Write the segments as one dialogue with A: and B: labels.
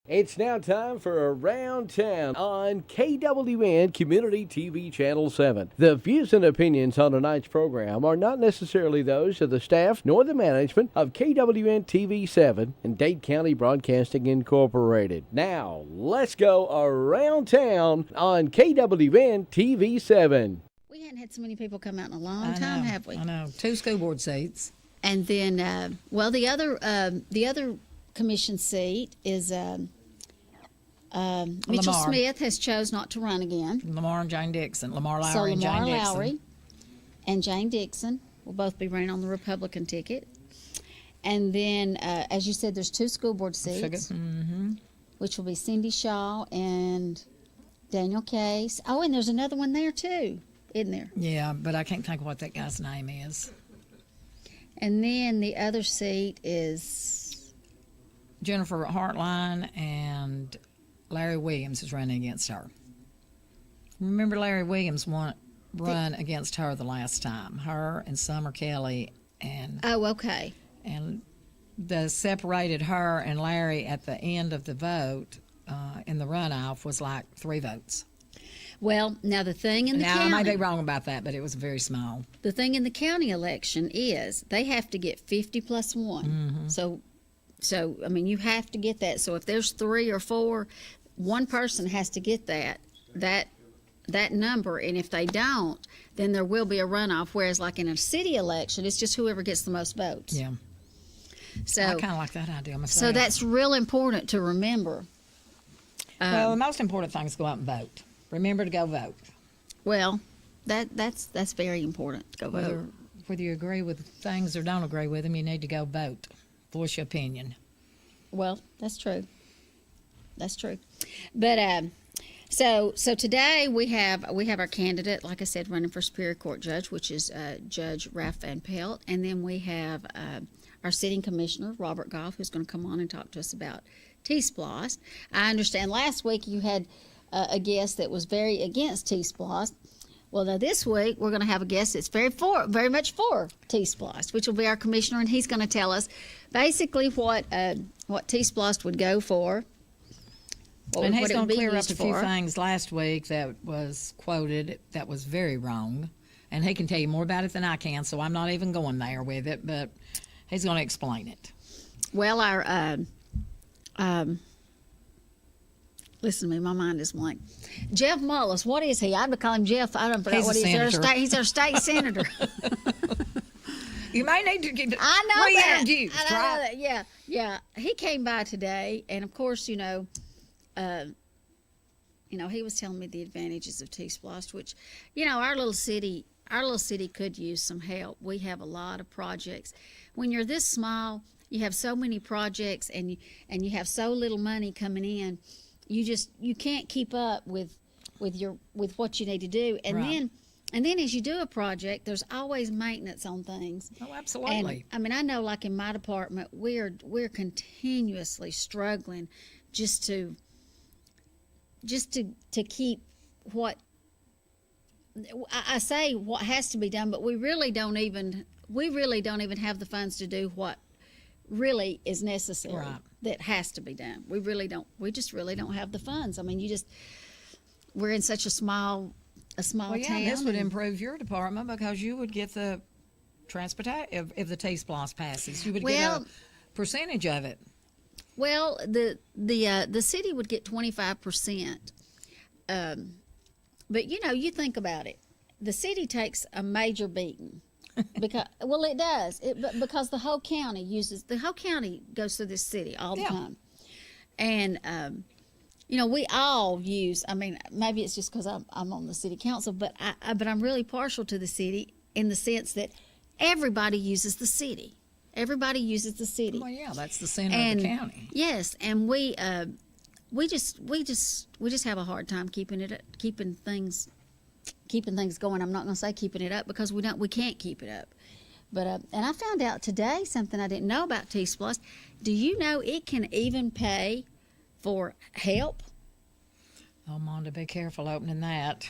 A: It's now time for Around Town on KWN Community TV Channel 7. The views and opinions on tonight's program are not necessarily those of the staff nor the management of KWN TV 7 and Dade County Broadcasting Incorporated. Now, let's go Around Town on KWN TV 7.
B: We hadn't had so many people come out in a long time, have we?
C: I know. 2 school board seats.
B: And then, the other commission seat is Mitchell
C: Lamar.
B: Smith has chose not to run again.
C: Lamar and Jane Dixon. Lamar Lowry
B: So
C: and Jane
B: Lamar
C: Dixon.
B: Lowry and Jane Dixon will both be running on the Republican ticket. And then, as you said, there's 2 school board seats, which will be Cindy Shaw and Daniel Case. Oh, and there's another one there too, isn't there?
C: Yeah, but I can't think of what that guy's name is.
B: And then the other seat is
C: Jennifer Hartline and Larry Williams is running against her. Remember, Larry Williams run against her the last time. Her and Summer Kelly and
B: okay.
C: and the separated her and Larry at the end of the vote in the runoff was like 3 votes.
B: Well, now the thing in the
C: Now,
B: county,
C: I may be wrong about that, but it was very small.
B: the thing in the county election is they have to get 50 plus 1. So I mean, you have to get that. So if there's 3 or 4, one person has to get that number, and if they don't, then there will be a runoff. Whereas, like in a city election, it's just whoever gets the most votes.
C: Yeah.
B: So
C: I kind of like that idea myself.
B: so that's real important to remember.
C: Well, the most important thing is go out and vote. Remember to go vote.
B: Well, that's very important to go vote.
C: Whether you agree with things or don't agree with them, you need to go vote. Voice your opinion.
B: Well, that's true. That's true. But so today we have our candidate, like I said, running for Superior Court Judge, which is Judge Ralph Van Pelt, and then we have our sitting commissioner, Robert Goff, who's going to come on and talk to us about T-Splost. I understand last week you had a guest that was very against T-Splost. Well, now this week we're going to have a guest that's very much for T-Splost, which will be our commissioner, and he's going to tell us basically what T-Splost would go for.
C: And he's going to clear up a few things last week that was quoted that was very wrong. And he can tell you more about it than I can, so I'm not even going there with it, but he's going to explain it.
B: Well, our listen to me, my mind is blank. Jeff Mullis, what is he? I'd call him Jeff. I don't know what he is. He's our state senator.
C: You may need to get
B: I know that.
C: reintroduced,
B: I know
C: right?
B: that. Yeah. He came by today, and of course, he was telling me the advantages of T-Splost, which, our little city could use some help. We have a lot of projects. When you're this small, you have so many projects, and you have so little money coming in. You can't keep up with what you need to do, and then as you do a project, there's always maintenance on things.
C: Oh, absolutely.
B: And I know, like in my department, we're continuously struggling just to keep what I say what has to be done, but we really don't even have the funds to do what really is necessary.
C: Right.
B: That has to be done. We just really don't have the funds. I mean, we're in such a small town.
C: This would improve your department because you would get the transportation if the T-Splost passes. You would get a percentage of it.
B: Well, the city would get 25%. But you think about it. The city takes a major beating. Because it does. Because the whole county goes through this city all the time. And we all use, maybe it's just because I'm on the city council, but I'm really partial to the city in the sense that everybody uses the city. Everybody uses the city.
C: Well, yeah, that's the center of the county.
B: Yes, and we just have a hard time keeping things going. I'm not going to say keeping it up because we can't keep it up. But and I found out today something I didn't know about T-Splost. Do you know it can even pay for help?
C: Oh, Monda, be careful opening that.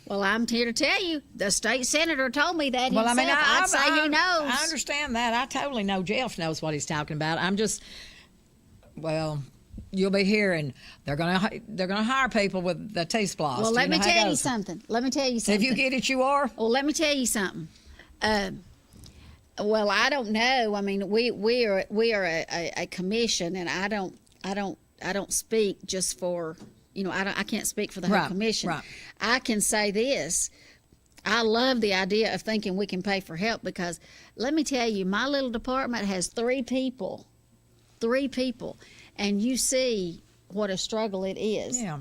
B: Well, I'm here to tell you, the state senator told me that himself. I'd say he knows.
C: I understand that. I totally know Jeff knows what he's talking about. you'll be hearing they're gonna hire people with the T-Splosh.
B: Well, let me tell you something.
C: If you get it, you are.
B: Well, let me tell you something. Well, I don't know. I mean, we are a commission, and I don't speak just for, I can't speak for the whole commission.
C: Right.
B: I can say this. I love the idea of thinking we can pay for help, because let me tell you, my little department has 3 people, and you see what a struggle it is.
C: Yeah.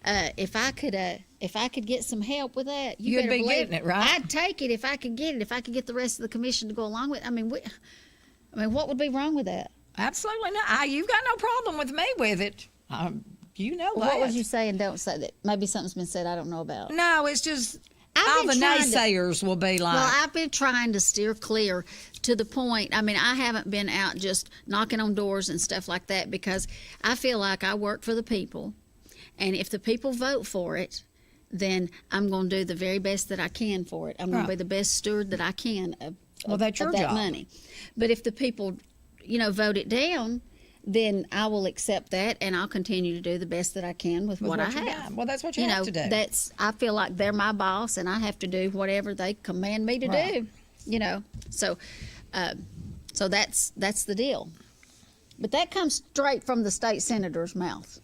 B: If I could get some help with that,
C: You'd
B: better
C: be
B: believe
C: getting it, right?
B: I'd take it if I could get it. If I could get the rest of the commission to go along with it. I mean, what would be wrong with that?
C: Absolutely not. You've got no problem with me with it. You know that.
B: What was you saying? Don't say that. Maybe something's been said I don't know about.
C: No, it's just all
B: I've
C: the
B: been trying
C: naysayers will be like.
B: Well, I've been trying to steer clear to the point. I mean, I haven't been out just knocking on doors and stuff like that, because I feel like I work for the people. And if the people vote for it, then I'm going to do the very best that I can for it. I'm going to be the best steward that I can of
C: that's your
B: that
C: job.
B: money. But if the people, vote it down, then I will accept that, and I'll continue to do the best that I can with what I
C: you
B: have.
C: got. Well, that's what you have to do.
B: I feel like they're my boss, and I have to do whatever they command me to
C: Right.
B: do. So that's the deal. But that comes straight from the state senator's mouth.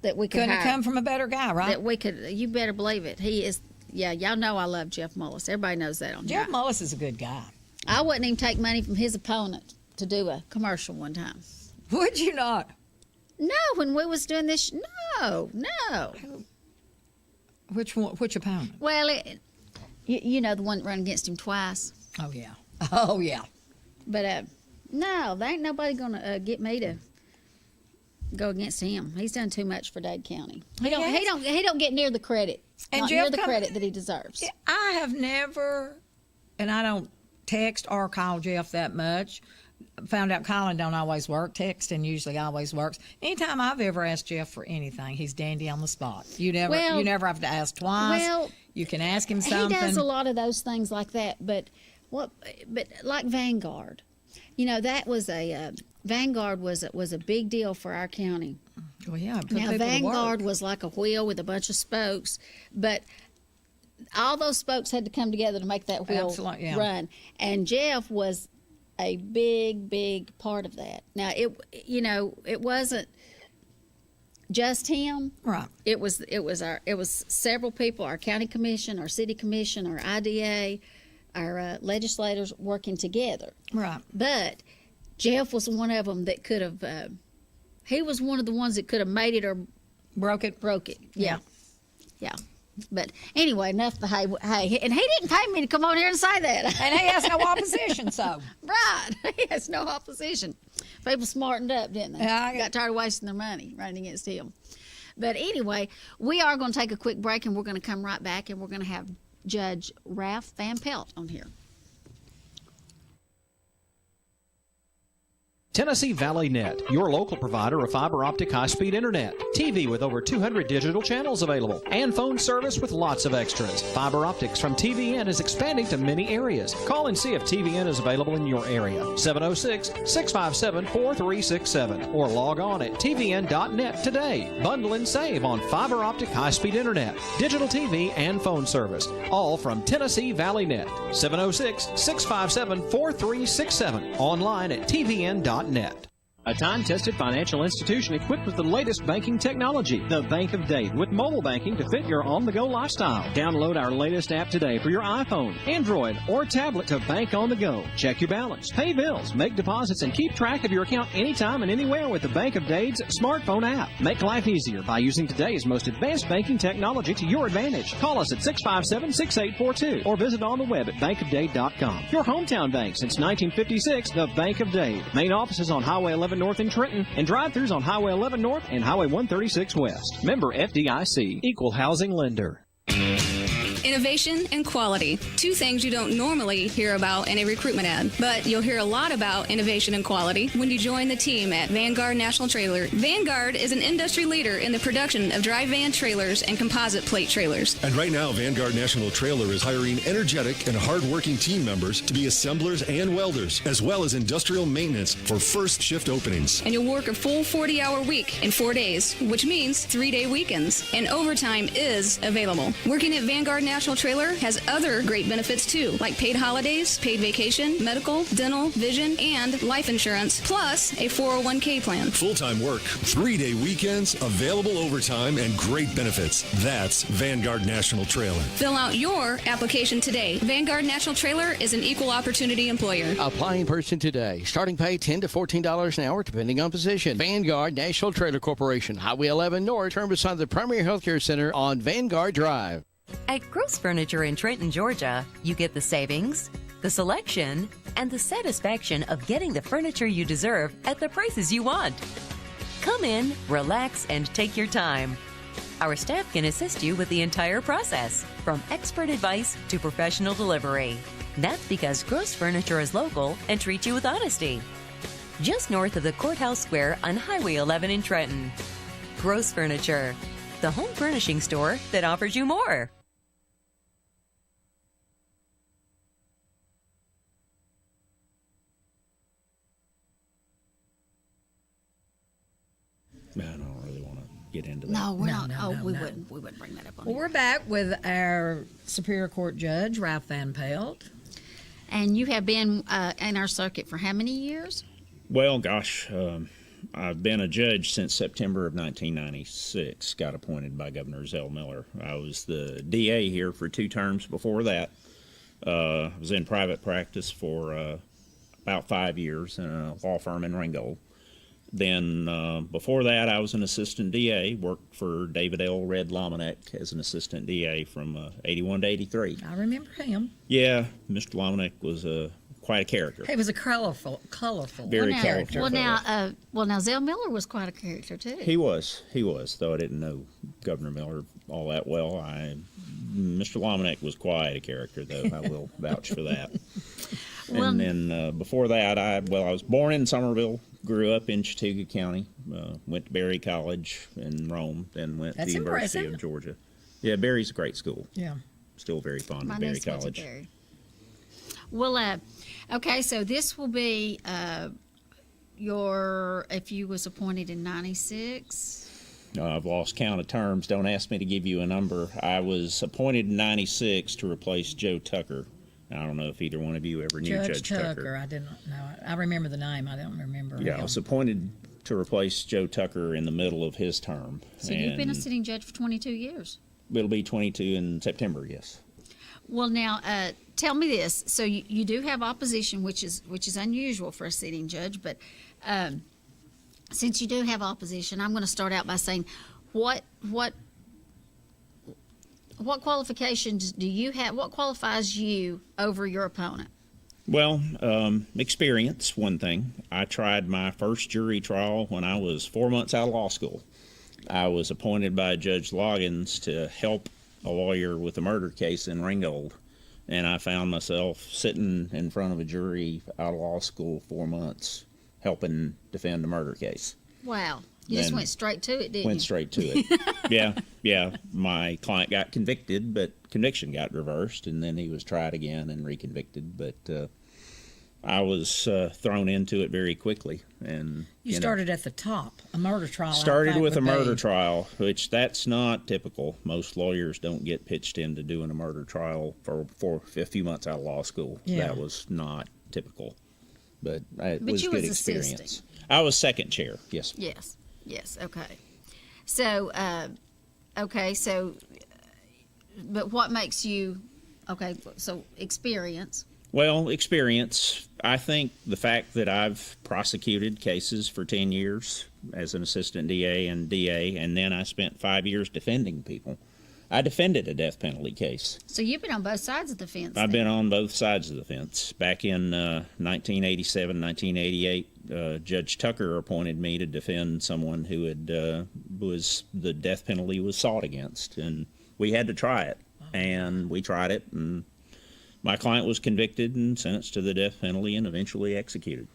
B: That we could
C: Couldn't
B: hire.
C: have come from a better guy, right?
B: That we could. You better believe it. He is. Yeah, y'all know I love Jeff Mullis. Everybody knows that on
C: Jeff
B: here.
C: Mullis is a good guy.
B: I wouldn't even take money from his opponent to do a commercial one time.
C: Would you not?
B: No, when we was doing this, no.
C: Which one? Which opponent?
B: Well, you know the one that ran against him twice.
C: Oh yeah. Oh yeah.
B: But no, there ain't nobody gonna get me to go against him. He's done too much for Dade County. He don't get near the credit.
C: And
B: Not
C: Jeff
B: near the credit that he deserves.
C: I have never, and I don't text or call Jeff that much. Found out calling don't always work. Texting usually always works. Anytime I've ever asked Jeff for anything, he's dandy on the spot. You never have to ask twice.
B: Well,
C: you can ask him something.
B: He does a lot of those things like that. But like Vanguard, that was Vanguard was a big deal for our county.
C: Well, yeah.
B: Now Vanguard was like a wheel with a bunch of spokes, but all those spokes had to come together to make that wheel run. And Jeff was a big part of that. Now it wasn't just him.
C: Right.
B: It was several people, our county commission, our city commission, our IDA, our legislators working together.
C: Right.
B: But Jeff was one of them that could have. He was one of the ones that could have made it or
C: broke it.
B: Yeah. But anyway, enough. Hey, and he didn't pay me to come on here and say that.
C: And he has no opposition, so.
B: Right. He has no opposition. People smartened up, didn't they? Got tired of wasting their money running against him. But anyway, we are going to take a quick break, and we're going to come right back, and we're going to have Judge Ralph Van Pelt on here.
D: Tennessee Valley Net, your local provider of fiber optic high-speed internet, TV with over 200 digital channels available, and phone service with lots of extras. Fiber optics from TVN is expanding to many areas. Call and see if TVN is available in your area. 706-657-4367 or log on at tvn.net today. Bundle and save on fiber optic high-speed internet, digital TV, and phone service. All from Tennessee Valley Net. 706-657-4367. Online at tvn.net. A time-tested financial institution equipped with the latest banking technology. The Bank of Dade, with mobile banking to fit your on-the-go lifestyle. Download our latest app today for your iPhone, Android, or tablet to bank on the go. Check your balance, pay bills, make deposits, and keep track of your account anytime and anywhere with the Bank of Dade's smartphone app. Make life easier by using today's most advanced banking technology to your advantage. Call us at 657-6842 or visit on the web at bankofdade.com. Your hometown bank since 1956, the Bank of Dade. Main office is on Highway 11 North in Trenton, and drive-thrus on Highway 11 North and Highway 136 West. Member FDIC, Equal Housing Lender.
E: Innovation and quality, two things you don't normally hear about in a recruitment ad, but you'll hear a lot about innovation and quality when you join the team at Vanguard National Trailer. Vanguard is an industry leader in the production of dry van trailers and composite plate trailers.
F: And right now, Vanguard National Trailer is hiring energetic and hardworking team members to be assemblers and welders, as well as industrial maintenance for first shift openings.
E: And you'll work a full 40-hour week in 4 days, which means 3-day weekends. And overtime is available. Working at Vanguard National Trailer has other great benefits too, like paid holidays, paid vacation, medical, dental, vision, and life insurance, plus a 401k plan.
F: Full-time work, 3-day weekends, available overtime, and great benefits. That's Vanguard National Trailer.
E: Fill out your application today. Vanguard National Trailer is an equal opportunity employer.
A: Apply in person today. Starting pay $10 to $14 an hour, depending on position. Vanguard National Trailer Corporation, Highway 11 North, turn beside the Premier Healthcare Center on Vanguard Drive.
G: At Gross Furniture in Trenton, Georgia, you get the savings, the selection, and the satisfaction of getting the furniture you deserve at the prices you want. Come in, relax, and take your time. Our staff can assist you with the entire process, from expert advice to professional delivery. That's because Gross Furniture is local and treats you with honesty. Just north of the Courthouse Square on Highway 11 in Trenton. Gross Furniture, the home furnishing store that offers you more.
H: I don't really want to get into that.
B: No, we're not.
C: no,
B: Oh,
C: no,
B: we
C: no.
B: wouldn't bring that up on
C: Well,
B: here.
C: we're back with our Superior Court Judge, Ralph Van Pelt.
B: And you have been in our circuit for how many years?
H: Well, gosh, I've been a judge since September of 1996, got appointed by Governor Zell Miller. I was the DA here for 2 terms before that. I was in private practice for about 5 years in a law firm in Ringgold. Then before that, I was an assistant DA, worked for David L. Red Lomanek as an assistant DA from 81 to 83.
C: I remember him.
H: Yeah, Mr. Lomanek was quite a character.
C: He was a colorful.
H: Very
B: now,
H: colorful.
B: well, now Zell Miller was quite a character too.
H: He was, though I didn't know Governor Miller all that well. Mr. Lomanek was quite a character, though. I will vouch for that.
B: Well,
H: And then before that, I was born in Somerville, grew up in Chattooga County, went to Berry College in Rome, then went to
C: That's
H: the University
C: impressive.
H: of Georgia. Yeah, Berry's a great school.
C: Yeah.
H: Still very fond
B: my
H: of Berry
B: niece went to
H: College.
B: Berry. Well, okay, so this will be if you was appointed in 96.
H: I've lost count of terms. Don't ask me to give you a number. I was appointed in 96 to replace Joe Tucker. I don't know if either one of you ever knew Judge Tucker.
C: I didn't know. I remember the name. I don't remember
H: Yeah, I
C: him.
H: was appointed to replace Joe Tucker in the middle of his term.
B: So you've been a sitting judge for 22 years.
H: It'll be 22 in September, yes.
B: Well, now tell me this. So you do have opposition, which is unusual for a sitting judge. But since you do have opposition, I'm going to start out by saying, what qualifications do you have? What qualifies you over your opponent?
H: Well, experience, one thing. I tried my first jury trial when I was 4 months out of law school. I was appointed by Judge Loggins to help a lawyer with a murder case in Ringgold, and I found myself sitting in front of a jury out of law school 4 months helping defend a murder case.
B: Wow. You just
H: Then
B: went straight to it, didn't
H: Went
B: you?
H: straight to it. Yeah. My client got convicted, but conviction got reversed, and then he was tried again and reconvicted. But I was thrown into it very quickly. And
C: You started at the top, a murder trial. I
H: started
C: think,
H: with a
C: would be-
H: murder trial, which that's not typical. Most lawyers don't get pitched into doing a murder trial for a few months out of law school.
C: Yeah.
H: That was not typical, but it
B: But
H: was
B: you
H: good
B: was
H: experience.
B: assisting.
H: I was second chair. Yes.
B: Yes. Okay. So, but what makes you, okay, so experience.
H: Well, experience. I think the fact that I've prosecuted cases for 10 years as an assistant DA, and then I spent 5 years defending people. I defended a death penalty case.
B: So you've been on both sides of the fence.
H: I've
B: then.
H: been on both sides of the fence. Back in 1987, 1988, Judge Tucker appointed me to defend someone who had the death penalty was sought against, and we had to try it. and we tried it, and my client was convicted and sentenced to the death penalty and eventually executed.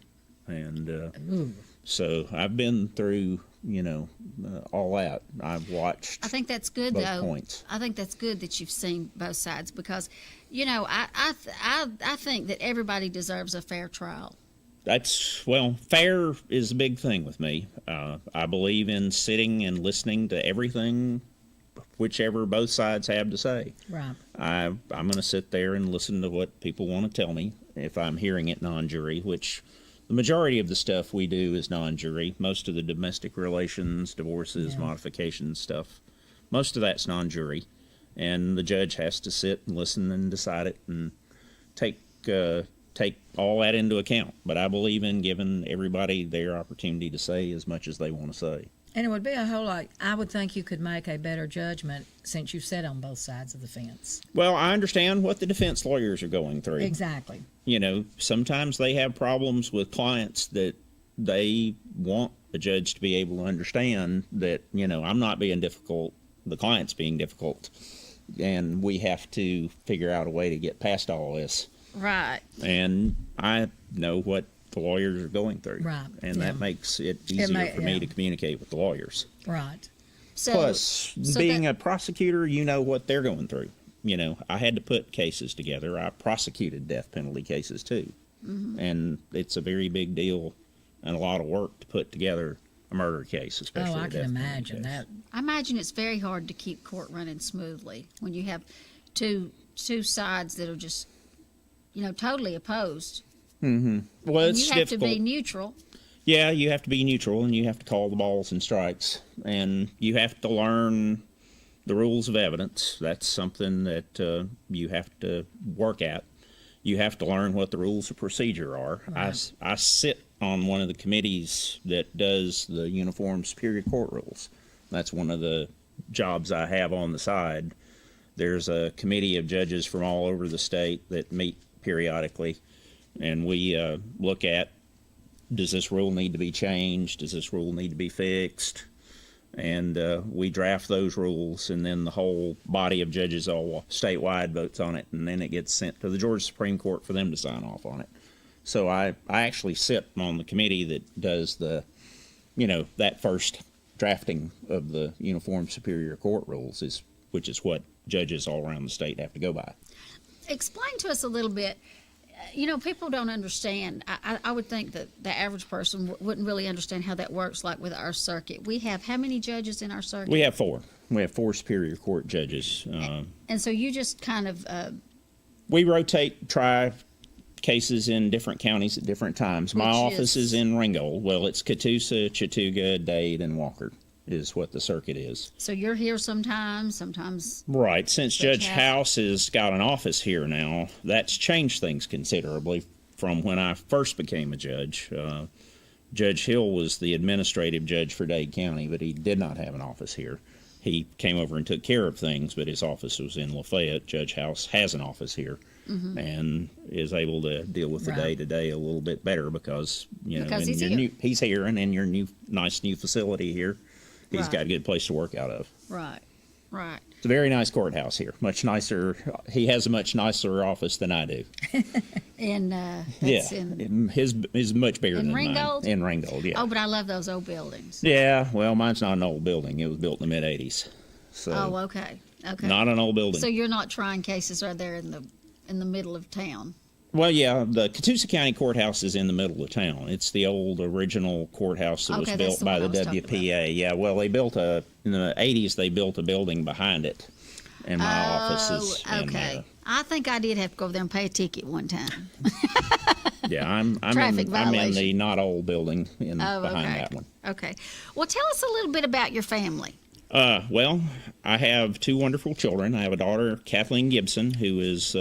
H: And so I've been through, all that. I've watched.
B: I think that's good,
H: both
B: though.
H: points.
B: I think that's good that you've seen both sides because, I think that everybody deserves a fair trial.
H: Fair is a big thing with me. I believe in sitting and listening to everything, whichever both sides have to say.
C: Right.
H: I'm going to sit there and listen to what people want to tell me if I'm hearing it non-jury, which the majority of the stuff we do is non-jury. Most of the domestic relations, divorces, modifications stuff, most of that's non-jury. And the judge has to sit and listen and decide it and take all that into account. But I believe in giving everybody their opportunity to say as much as they want to say.
C: And it would be a whole lot. I would think you could make a better judgment since you sat on both sides of the fence.
H: Well, I understand what the defense lawyers are going through.
C: Exactly.
H: Sometimes they have problems with clients that they want the judge to be able to understand that, I'm not being difficult, the client's being difficult, and we have to figure out a way to get past all this.
B: Right.
H: And I know what the lawyers are going through.
C: Right.
H: And that makes it easier for me to communicate with the lawyers.
C: Right.
B: So,
H: Plus, being a prosecutor, you know what they're going through. I had to put cases together. I prosecuted death penalty cases too. Mm-hmm. And it's a very big deal and a lot of work to put together a murder case, especially
C: I can imagine that.
B: I imagine it's very hard to keep court running smoothly when you have two sides that are just, totally opposed.
H: Mm-hmm. Well,
B: and
H: it's
B: you have
H: difficult.
B: to be neutral.
H: Yeah, you have to be neutral, and you have to call the balls and strikes, and you have to learn the rules of evidence. That's something that you have to work at. You have to learn what the rules of procedure are. Right. I sit on one of the committees that does the Uniform Superior Court rules. That's one of the jobs I have on the side. There's a committee of judges from all over the state that meet periodically, and we look at, does this rule need to be changed? Does this rule need to be fixed? And we draft those rules, and then the whole body of judges all statewide votes on it, and then it gets sent to the Georgia Supreme Court for them to sign off on it. So I actually sit on the committee that does the, that first drafting of the Uniform Superior Court rules, which is what judges all around the state have to go by.
B: Explain to us a little bit. People don't understand. I would think that the average person wouldn't really understand how that works, like with our circuit. We have how many judges in our circuit?
H: We have 4. We have 4 Superior Court judges.
B: And so you just kind of...
H: we try cases in different counties at different times. My office is in Ringgold. Well, it's Catoosa, Chattooga, Dade, and Walker is what the circuit is.
B: So you're here sometimes.
H: Right. Since Judge House has got an office here now, that's changed things considerably from when I first became a judge. Judge Hill was the administrative judge for Dade County, but he did not have an office here. He came over and took care of things, but his office was in Lafayette. Judge House has an office here. Mm-hmm. And is able to deal with the day-to-day a little bit better because he's here, and in your nice new facility here, he's got a good place to work out of.
B: Right.
H: It's a very nice courthouse here. Much nicer. He has a much nicer office than I do.
B: And
H: his is much bigger than
B: Ringgold?
H: mine. In Ringgold, yeah.
B: Oh, but I love those old buildings.
H: Yeah, well, mine's not an old building. It was built in the mid-'80s. So
B: okay.
H: Not an old building.
B: So you're not trying cases right there in the middle of town.
H: Well, yeah, the Catoosa County Courthouse is in the middle of town. It's the old original courthouse that was built by the WPA. Yeah, well, they built in the 80s, they built a building behind it, and my office is in there.
B: I think I did have to go over there and pay a ticket one time.
H: Yeah, I'm in the not old building behind that one.
B: Okay. Well, tell us a little bit about your family.
H: Well, I have 2 wonderful children. I have a daughter, Kathleen Gibson, who is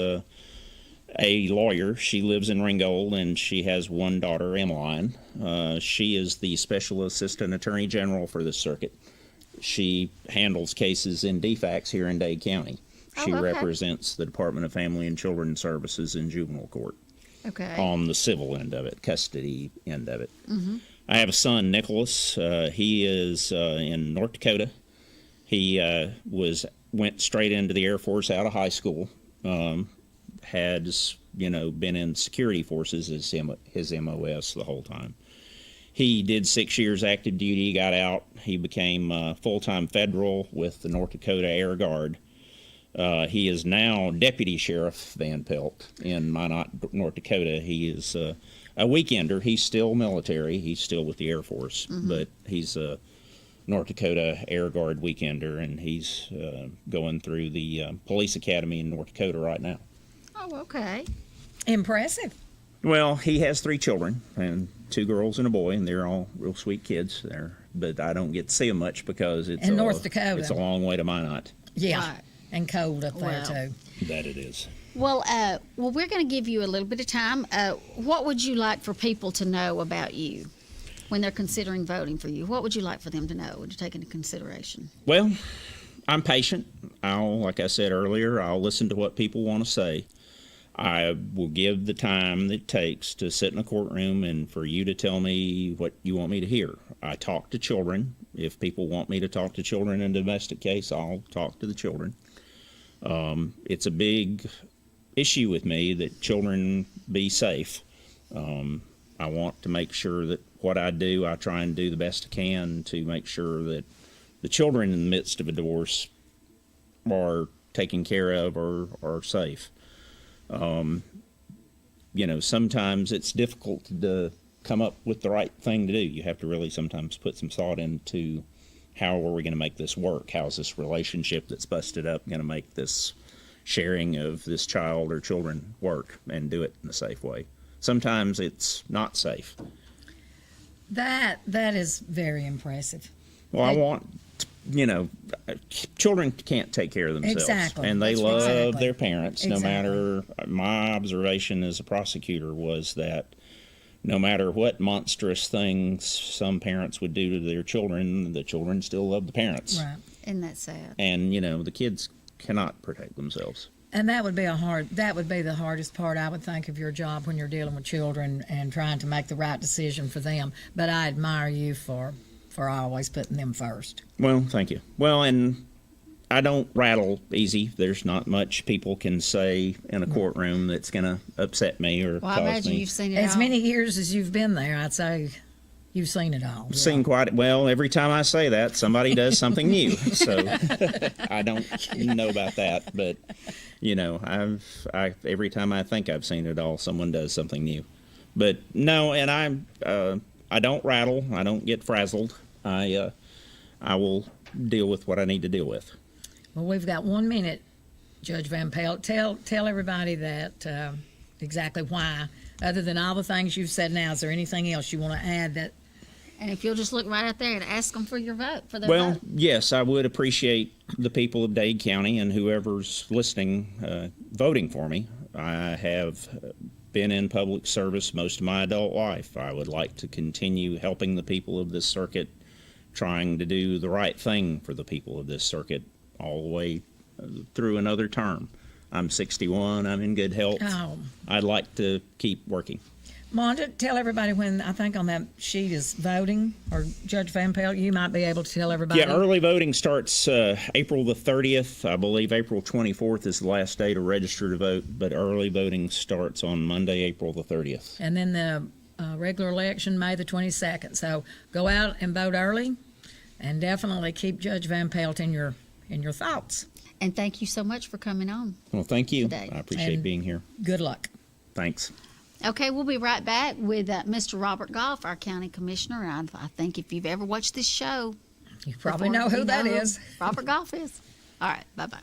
H: a lawyer. She lives in Ringgold, and she has 1 daughter, Emmeline. She is the Special Assistant Attorney General for this circuit. She handles cases in DFACS here in Dade County. She represents the Department of Family and Children's Services in juvenile court.
B: Okay.
H: On the civil end of it, custody end of it.
B: Mm-hmm.
H: I have a son, Nicholas. He is in North Dakota. He was went straight into the Air Force out of high school. Has, been in security forces as his MOS the whole time. He did 6 years active duty, got out. He became full-time federal with the North Dakota Air Guard. He is now Deputy Sheriff Van Pelt in Minot, North Dakota. He is a weekender. He's still military. He's still with the Air Force, but he's a North Dakota Air Guard weekender, and he's going through the police academy in North Dakota right now.
B: Oh, okay.
C: Impressive.
H: Well, he has 3 children, and 2 girls and a boy, and they're all real sweet kids there. But I don't get to see them much because it's
C: in North Dakota.
H: It's a long way to Minot.
C: Yeah,
B: Right.
C: and cold up there too.
H: That it is.
B: Well, we're going to give you a little bit of time. What would you like for people to know about you when they're considering voting for you? What would you like for them to know and to take into consideration?
H: Well, I'm patient. Like I said earlier, I'll listen to what people want to say. I will give the time that it takes to sit in a courtroom and for you to tell me what you want me to hear. I talk to children. If people want me to talk to children in a domestic case, I'll talk to the children. It's a big issue with me that children be safe. I want to make sure that what I do, I try and do the best I can to make sure that the children in the midst of a divorce are taken care of or are safe. Sometimes it's difficult to come up with the right thing to do. You have to really sometimes put some thought into how are we going to make this work? How's this relationship that's busted up going to make this sharing of this child or children work and do it in a safe way? Sometimes it's not safe.
C: That is very impressive.
H: Well, I want, children can't take care of themselves.
C: Exactly.
H: And they
C: That's
H: love
C: exactly.
H: their parents. No
C: Exactly.
H: matter, my observation as a prosecutor was that no matter what monstrous things some parents would do to their children, the children still love the parents.
C: Right.
B: Isn't that sad?
H: And, the kids cannot protect themselves.
C: And that would be the hardest part, I would think, of your job when you're dealing with children and trying to make the right decision for them. But I admire you for always putting them first.
H: Well, thank you. Well, and I don't rattle easy. There's not much people can say in a courtroom that's going to upset me or
B: Well, I
H: cause
B: imagine
H: me.
B: you've seen it
C: As
B: all.
C: many years as you've been there, I'd say you've seen it all.
H: Seen quite well. Every time I say that, somebody does something new. So I don't know about that, but every time I think I've seen it all, someone does something new. But no, and I don't rattle. I don't get frazzled. I will deal with what I need to deal with.
C: Well, we've got 1 minute, Judge Van Pelt. Tell everybody that exactly why. Other than all the things you've said now, is there anything else you want to add that?
B: And if you'll just look right out there and ask them for your vote, for their
H: Well,
B: vote.
H: yes, I would appreciate the people of Dade County and whoever's listening voting for me. I have been in public service most of my adult life. I would like to continue helping the people of this circuit, trying to do the right thing for the people of this circuit all the way through another term. I'm 61. I'm in good health.
C: Oh.
H: I'd like to keep working.
C: Monda, tell everybody when, I think on that sheet is voting, or Judge Van Pelt, you might be able to tell everybody.
H: Yeah, early voting starts April the 30th. I believe April 24th is the last day to register to vote, but early voting starts on Monday, April the 30th.
C: And then the regular election, May the 22nd. So go out and vote early, and definitely keep Judge Van Pelt in your thoughts.
B: And thank you so much for coming on.
H: Well, thank you.
B: Today.
H: I appreciate
C: And
H: being here.
C: Good luck.
H: Thanks.
B: Okay, we'll be right back with Mr. Robert Goff, our county commissioner. I think if you've ever watched this show,
C: You probably
B: before
C: know who
B: you
C: that
B: know
C: is.
B: Robert Goff is. All right, bye-bye.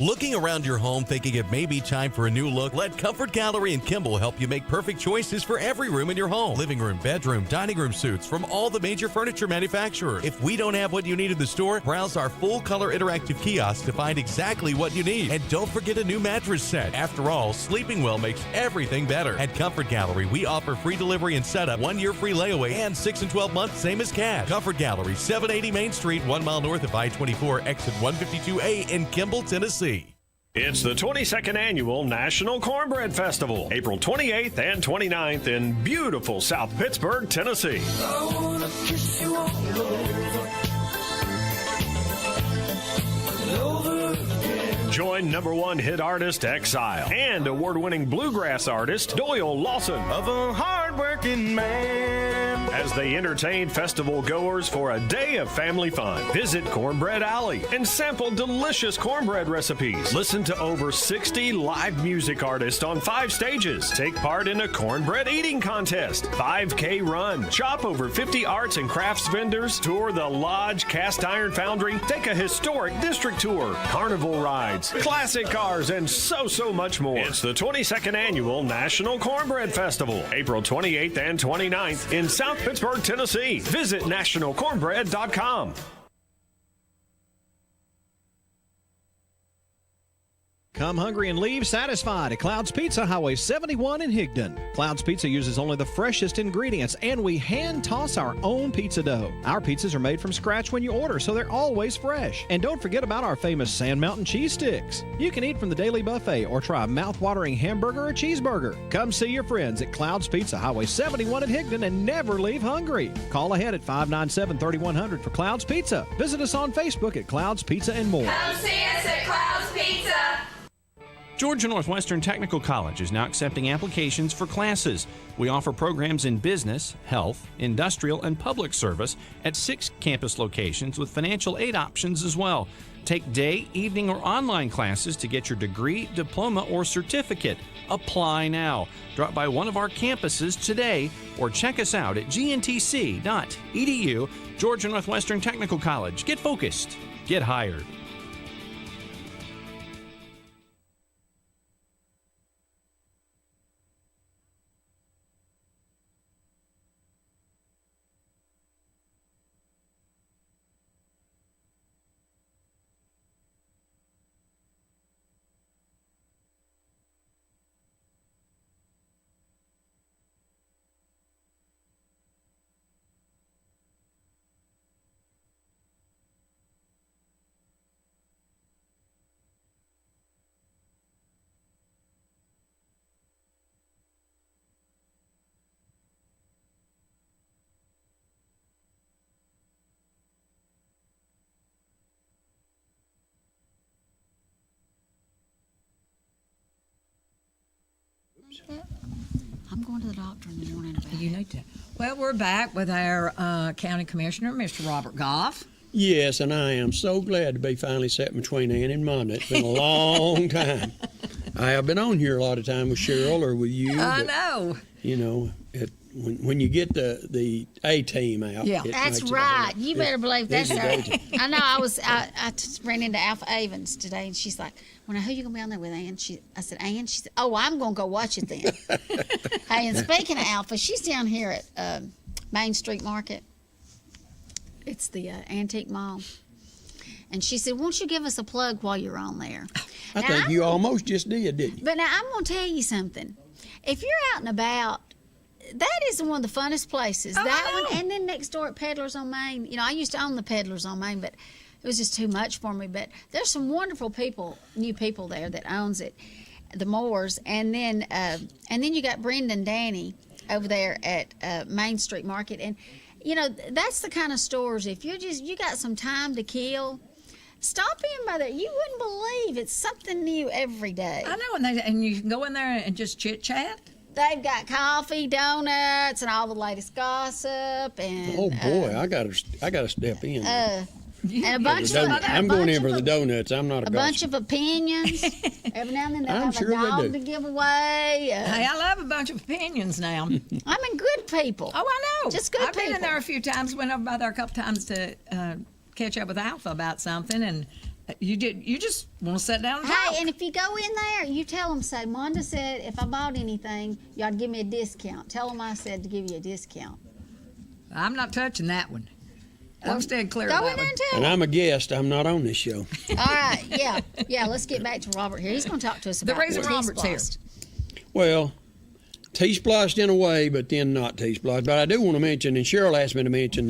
I: Looking around your home thinking it may be time for a new look? Let Comfort Gallery in Kimball help you make perfect choices for every room in your home. Living room, bedroom, dining room suites from all the major furniture manufacturers. If we don't have what you need in the store, browse our full-color interactive kiosk to find exactly what you need. And don't forget a new mattress set. After all, sleeping well makes everything better. At Comfort Gallery, we offer free delivery and setup, 1 year free layaway, and 6 and 12 months, same as cash. Comfort Gallery, 780 Main Street, 1 mile north of I-24, exit 152A in Kimball, Tennessee.
J: It's the 22nd Annual National Cornbread Festival, April 28th and 29th in beautiful South Pittsburgh, Tennessee. Join #1 hit artist Exile and award-winning bluegrass artist Doyle Lawson
K: of a hard-working man
J: as they entertain festival goers for a day of family fun. Visit Cornbread Alley and sample delicious cornbread recipes. Listen to over 60 live music artists on 5 stages. Take part in a cornbread eating contest, 5K run, shop over 50 arts and crafts vendors, tour the Lodge Cast Iron Foundry, take a historic district tour, carnival rides, classic cars, and so much more. It's the 22nd Annual National Cornbread Festival, April 28th and 29th in South Pittsburgh, Tennessee. Visit nationalcornbread.com.
D: Come hungry and leave satisfied at Cloud's Pizza, Highway 71 in Higdon. Cloud's Pizza uses only the freshest ingredients, and we hand toss our own pizza dough. Our pizzas are made from scratch when you order, so they're always fresh. And don't forget about our famous Sand Mountain cheese sticks. You can eat from the daily buffet or try a mouth-watering hamburger or cheeseburger. Come see your friends at Cloud's Pizza, Highway 71 in Higdon, and never leave hungry. Call ahead at 597-3100 for Cloud's Pizza. Visit us on Facebook at Cloud's Pizza and more.
L: Come see us at Cloud's Pizza.
M: Georgia Northwestern Technical College is now accepting applications for classes. We offer programs in business, health, industrial, and public service at 6 campus locations with financial aid options as well. Take day, evening, or online classes to get your degree, diploma, or certificate. Apply now. Drop by one of our campuses today or check us out at gntc.edu. Georgia Northwestern Technical College. Get focused. Get hired.
B: I'm going to the doctor in the morning about
C: You need to. Well, we're back with our County Commissioner, Mr. Robert Goff.
N: Yes, and I am so glad to be finally sat between Ann and Mona. It's been a long time. I have been on here a lot of time with Cheryl or with you.
C: I know.
N: You know, when you get the A team out.
B: Yeah, that's right. You better believe that's right. I know. I ran into Alpha Avens today, and she's like, "Well, now who you gonna be on there with, Ann?" I said, "Ann." She said, "Oh, I'm gonna go watch it then." Hey, and speaking of Alpha, she's down here at Main Street Market. It's the antique mall. And she said, "Won't you give us a plug while you're on there?"
N: I think you almost just did, didn't you?
B: But now I'm going to tell you something. If you're out and about, that is one of the funnest places.
C: Oh,
B: that one, and then next door at Peddlers on Main. You know, I used to own the Peddlers on Main, but it was just too much for me. But there's some wonderful people, new people there that owns it, the Moores, and then you got Brendan Danny over there at Main Street Market, and you know that's the kind of stores. If you got some time to kill, stop in by there. You wouldn't believe it's something new every day.
C: I know, and you can go in there and just chit chat.
B: They've got coffee, donuts, and all the latest gossip. And
N: oh boy, I gotta step in.
B: And a bunch of
N: I'm going in for the donuts. I'm not a
B: bunch of opinions. Every now and then they'll have
N: sure
B: a dog
N: they
B: to give away.
C: Hey, I love a bunch of opinions now.
B: I mean, good people.
C: Oh, I know.
B: Just good
C: I've
B: people.
C: been in there a few times. Went over by there a couple times to catch up with Alpha about something, and you just want to sit down and talk.
B: Hey, and if you go in there, you tell them, say, Wanda said if I bought anything, y'all give me a discount. Tell them I said to give you a discount.
C: I'm not touching that one. I'm staying clear of
B: Go
C: that
B: in there
C: one.
B: and tell
N: And
B: them.
N: I'm a guest. I'm not on this show.
B: All right, yeah. Let's get back to Robert here. He's going to talk to us about
C: The reason
B: what
C: Robert's here.
B: T-spliced.
N: Well, T-spliced in a way, but then not T-spliced. But I do want to mention, and Cheryl asked me to mention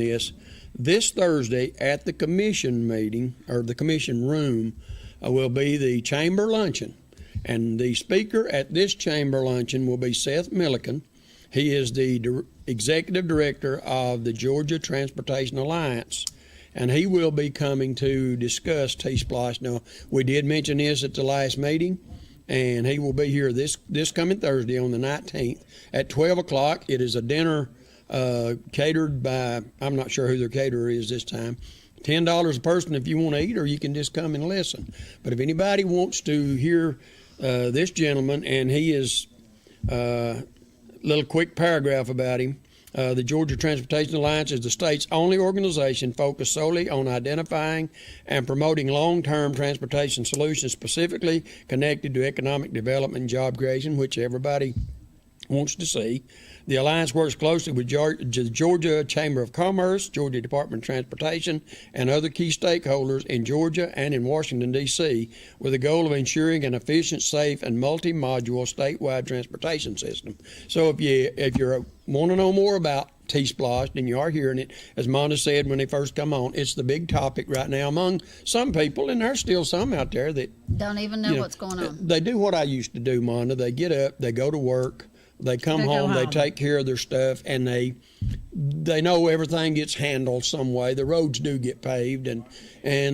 N: this Thursday at the commission meeting, or the commission room, will be the chamber luncheon. And the speaker at this chamber luncheon will be Seth Milliken. He is the executive director of the Georgia Transportation Alliance. and he will be coming to discuss T-Splosh. Now, we did mention this at the last meeting, and he will be here this coming Thursday on the 19th at 12 o'clock. It is a dinner catered by, I'm not sure who their caterer is this time, $10 a person if you want to eat, or you can just come and listen. But if anybody wants to hear this gentleman, and he is a little quick paragraph about him. The Georgia Transportation Alliance is the state's only organization focused solely on identifying and promoting long-term transportation solutions specifically connected to economic development and job creation, which everybody wants to see. The Alliance works closely with the Georgia Chamber of Commerce, Georgia Department of Transportation, and other key stakeholders in Georgia and in Washington, D.C., with the goal of ensuring an efficient, safe, and multi-module statewide transportation system. So if you want to know more about T-Splosh, and you are hearing it, as Monda said when they first come on, it's the big topic right now among some people, and there's still some out there that
B: don't even know what's going on.
N: They do what I used to do, Monda. They get up, they go to work, they come home, they take care of their stuff, and they know everything gets handled some way. The roads do get paved, and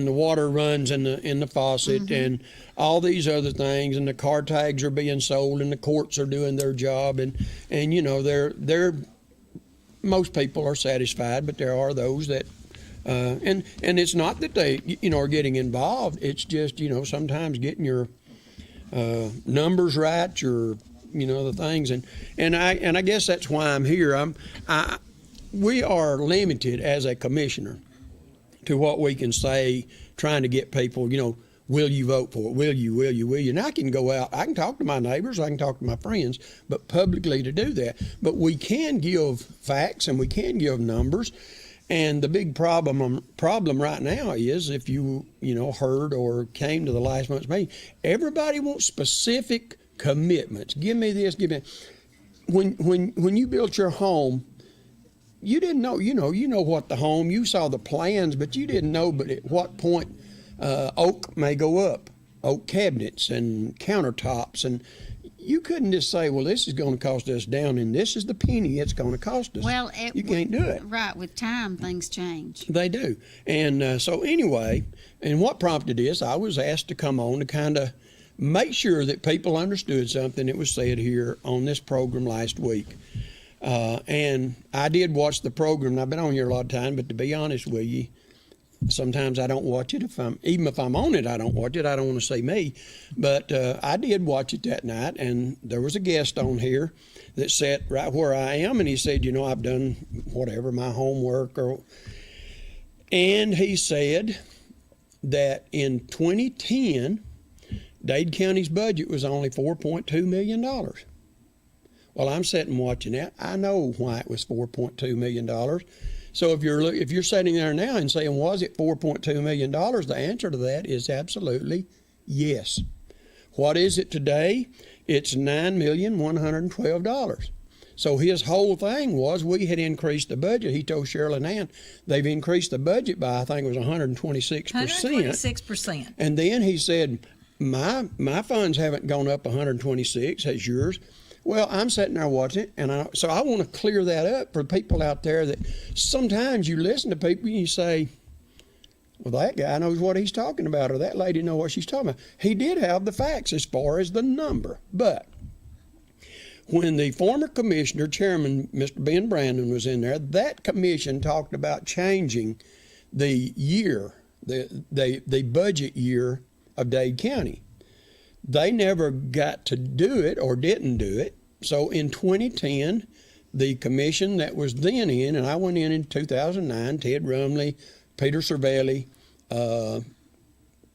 N: the water runs in the faucet, and all these other things, and the car tags are being sold, and the courts are doing their job, and you know they're most people are satisfied, but there are those that and it's not that they are getting involved. It's just sometimes getting your numbers right, your the things, and I guess that's why I'm here. We are limited as a commissioner to what we can say, trying to get people, will you vote for it? Will you? And I can go out, I can talk to my neighbors, I can talk to my friends, but publicly to do that. But we can give facts and we can give numbers. And the big problem right now is, if you heard or came to the last month's meeting, everybody wants specific commitments. Give me this, give me. When you built your home, you didn't know. You know what the home. You saw the plans, but you didn't know. But at what point oak may go up, oak cabinets and countertops, and you couldn't just say, well, this is going to cost us down, and this is the penny it's going to cost us.
B: Well,
N: you can't do it.
B: Right, with time, things change.
N: They do. And so anyway, and what prompted this, I was asked to come on to kind of make sure that people understood something that was said here on this program last week. And I did watch the program, and I've been on here a lot of time, but to be honest with you, sometimes I don't watch it. Even if I'm on it, I don't watch it. I don't want to say me. But I did watch it that night, and there was a guest on here that sat right where I am, and he said, I've done whatever, my homework. And he said that in 2010, Dade County's budget was only $4.2 million. Well, I'm sitting watching that. I know why it was $4.2 million. So if you're sitting there now and saying, was it $4.2 million? The answer to that is absolutely yes. What is it today? It's $9,112,000. So his whole thing was, we had increased the budget. He told Cheryl and Ann they've increased the budget by, I think it was 126%.
C: 126%.
N: And then he said, my funds haven't gone up 126, has yours. Well, I'm sitting there watching it, and so I want to clear that up for people out there that sometimes you listen to people and you say, well, that guy knows what he's talking about, or that lady knows what she's talking about. He did have the facts as far as the number, but when the former commissioner, chairman, Mr. Ben Brandon, was in there, that commission talked about changing the year, the budget year of Dade County. They never got to do it or didn't do it. So in 2010, the commission that was then in, and I went in 2009, Ted Rumley, Peter Cervelli,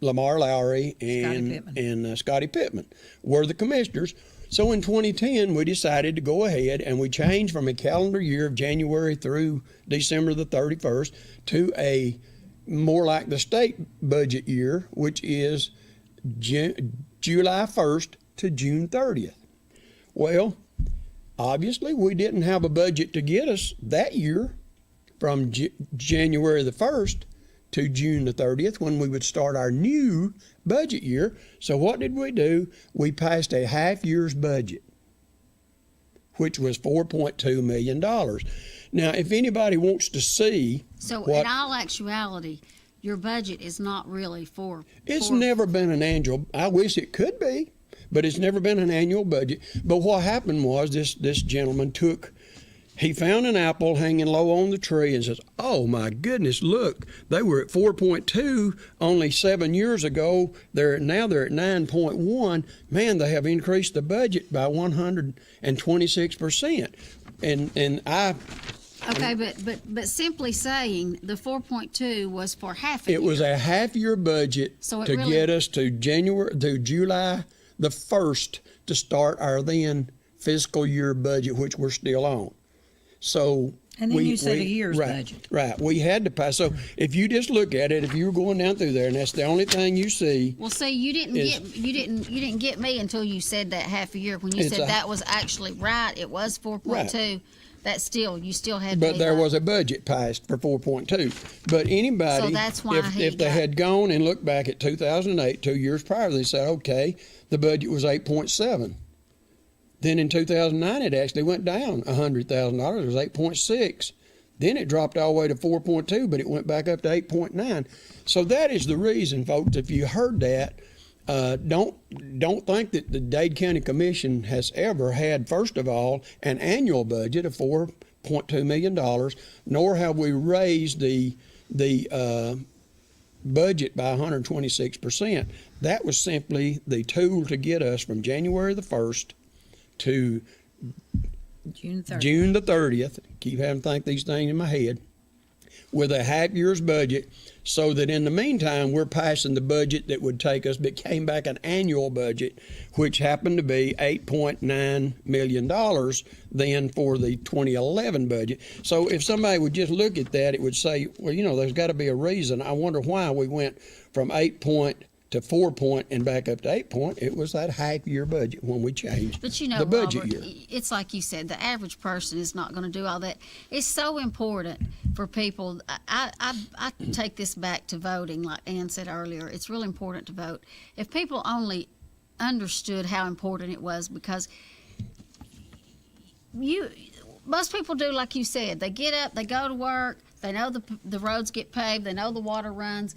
N: Lamar Lowry, and Scotty Pittman were the commissioners. So in 2010, we decided to go ahead and we changed from a calendar year of January through December the 31st to a more like the state budget year, which is July 1st to June 30th. Well, obviously we didn't have a budget to get us that year from January the 1st to June the 30th when we would start our new budget year. So what did we do? We passed a half year's budget, which was $4.2 million. Now, if anybody wants to see
B: So
N: what,
B: in all actuality, your budget is not really for.
N: it's never been an annual. I wish it could be, but it's never been an annual budget. But what happened was this gentleman he found an apple hanging low on the tree and says, "Oh my goodness, look, they were at 4.2 only 7 years ago. Now they're at 9.1. Man, they have increased the budget by 126%." And I.
B: Okay, but simply saying the 4.2 was for half a year.
N: It was a half-year budget to get us to July the 1st to start our then fiscal year budget, which we're still on. So
C: and then you said a year's budget.
N: Right. We had to pass. So if you just look at it, if you were going down through there and that's the only thing you see.
B: Well, see, you didn't get me until you said that half a year. When you said that was actually right, it was 4.2. Right. You still had.
N: But there was a budget passed for 4.2. But anybody,
B: so that's why
N: if they had gone and looked back at 2008, 2 years prior, they said, okay, the budget was 8.7. Then in 2009, it actually went down $100,000. It was 8.6. Then it dropped all the way to 4.2, but it went back up to 8.9. So that is the reason, folks. If you heard that, don't think that the Dade County Commission has ever had, first of all, an annual budget of $4.2 million, nor have we raised the budget by 126%. That was simply the tool to get us from January the 1st to June the 30th. Keep having to think these things in my head. With a half year's budget, so that in the meantime we're passing the budget that would take us, but came back an annual budget, which happened to be $8.9 million then for the 2011 budget. So if somebody would just look at that, it would say, well, there's got to be a reason. I wonder why we went from 8 point to 4 point and back up to 8 point. It was that half year budget when we changed the budget
B: Robert,
N: year.
B: It's like you said, the average person is not going to do all that. It's so important for people. I take this back to voting, like Ann said earlier. It's really important to vote. If people only understood how important it was, because most people do, like you said, they get up, they go to work, they know the roads get paved, they know the water runs.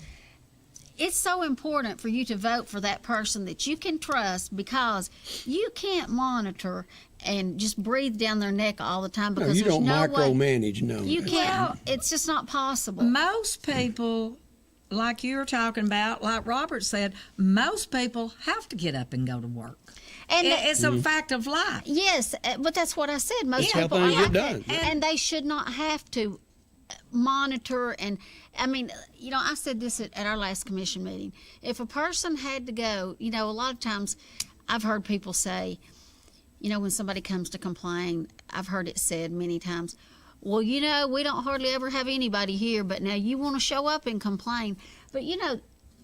B: It's so important for you to vote for that person that you can trust, because you can't monitor and just breathe down their neck all the time, because
N: you
B: there's
N: don't micromanage. No,
B: you can't. It's just not possible.
C: Most people, like you were talking about, like Robert said, most people have to get up and go to work. And it's a fact of life.
B: Yes, but that's what I said. Most
N: that's
B: people
N: how things get done.
B: And they should not have to monitor. And I mean, I said this at our last commission meeting. If a person had to go, a lot of times I've heard people say, when somebody comes to complain, I've heard it said many times, well, we don't hardly ever have anybody here, but now you want to show up and complain. But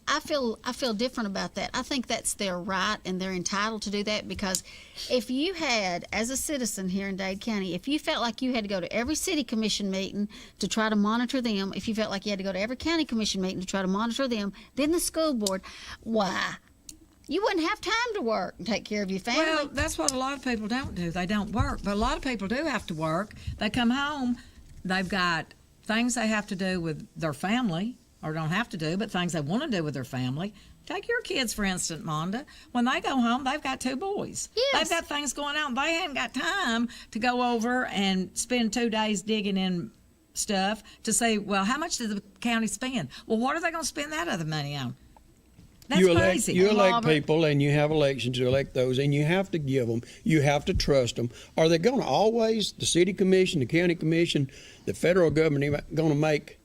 B: I feel different about that. I think that's their right, and they're entitled to do that, because if you had, as a citizen here in Dade County, if you felt like you had to go to every city commission meeting to try to monitor them, if you felt like you had to go to every county commission meeting to try to monitor them, then the school board, why? You wouldn't have time to work and take care of your family.
C: Well, that's what a lot of people don't do. They don't work. But a lot of people do have to work. They come home, they've got things they have to do with their family, or don't have to do, but things they want to do with their family. Take your kids, for instance, Monda. When they go home, they've got 2 boys.
B: Yes.
C: They've got things going on. They haven't got time to go over and spend 2 days digging in stuff to say, well, how much did the county spend? Well, what are they going to spend that other money on? That's crazy.
N: You elect people, and you have elections to elect those, and you have to give them, you have to trust them. Are they going to always, the city commission, the county commission, the federal government, going to make,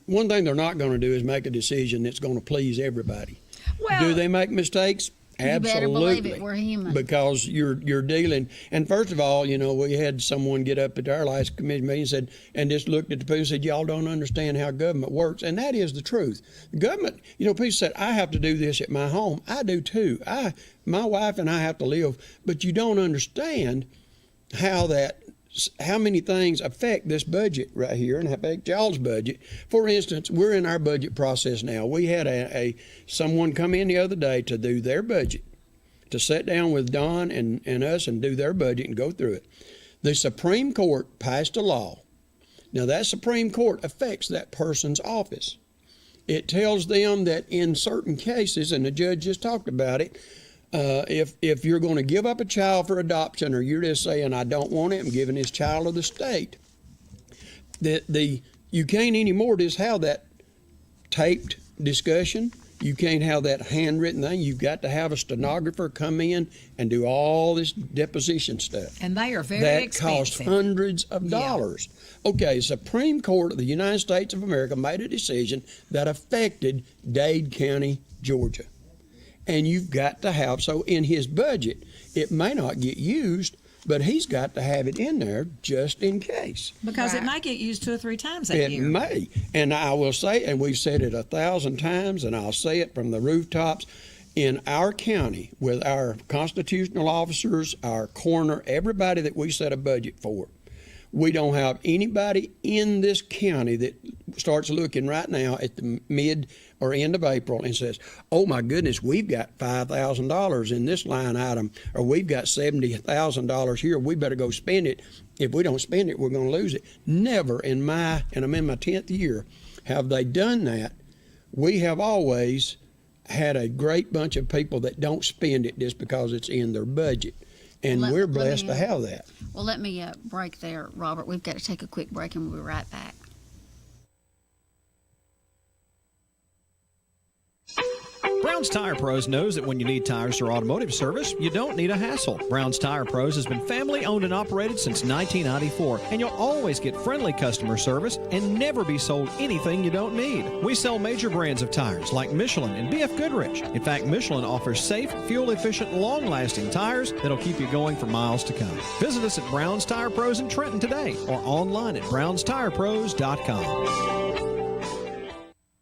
N: one thing they're not going to do is make a decision that's going to please everybody.
B: Well,
N: do they make mistakes? Absolutely.
B: You better believe it. We're human.
N: Because you're dealing, and first of all, we had someone get up at our last committee meeting and just looked at the people and said, y'all don't understand how government works. And that is the truth. Government, people said, I have to do this at my home. I do too. My wife and I have to live, but you don't understand how many things affect this budget right here and affect y'all's budget. For instance, we're in our budget process now. We had someone come in the other day to do their budget, to sit down with Don and us and do their budget and go through it. The Supreme Court passed a law Now, that Supreme Court affects that person's office. It tells them that in certain cases, and the judge just talked about it, if you're going to give up a child for adoption, or you're just saying, I don't want it, I'm giving this child to the state, you can't anymore just have that taped discussion. You can't have that handwritten thing. You've got to have a stenographer come in and do all this deposition stuff.
C: And they are very
N: that
C: expensive.
N: That costs hundreds of dollars. Okay, Supreme Court of the United States of America made a decision that affected Dade County, Georgia. And you've got to have, so in his budget, it may not get used, but he's got to have it in there just in case.
C: Because it might get used 2 or 3 times that year.
N: It may. And I will say, and we've said it 1,000 times, and I'll say it from the rooftops, in our county, with our constitutional officers, our coroner, everybody that we set a budget for, we don't have anybody in this county that starts looking right now at the mid or end of April and says, oh my goodness, we've got $5,000 in this line item, or we've got $70,000 here, we better go spend it. If we don't spend it, we're going to lose it. Never and I'm in my 10th year, have they done that. We have always had a great bunch of people that don't spend it just because it's in their budget. And we're blessed to have that.
B: Well, let me break there, Robert. We've got to take a quick break, and we'll be right back.
D: Brown's Tire Pros knows that when you need tires for automotive service, you don't need a hassle. Brown's Tire Pros has been family owned and operated since 1994, and you'll always get friendly customer service and never be sold anything you don't need. We sell major brands of tires like Michelin and BF Goodrich. In fact, Michelin offers safe, fuel-efficient, long-lasting tires that'll keep you going for miles to come. Visit us at Brown's Tire Pros in Trenton today or online at brownstirepros.com.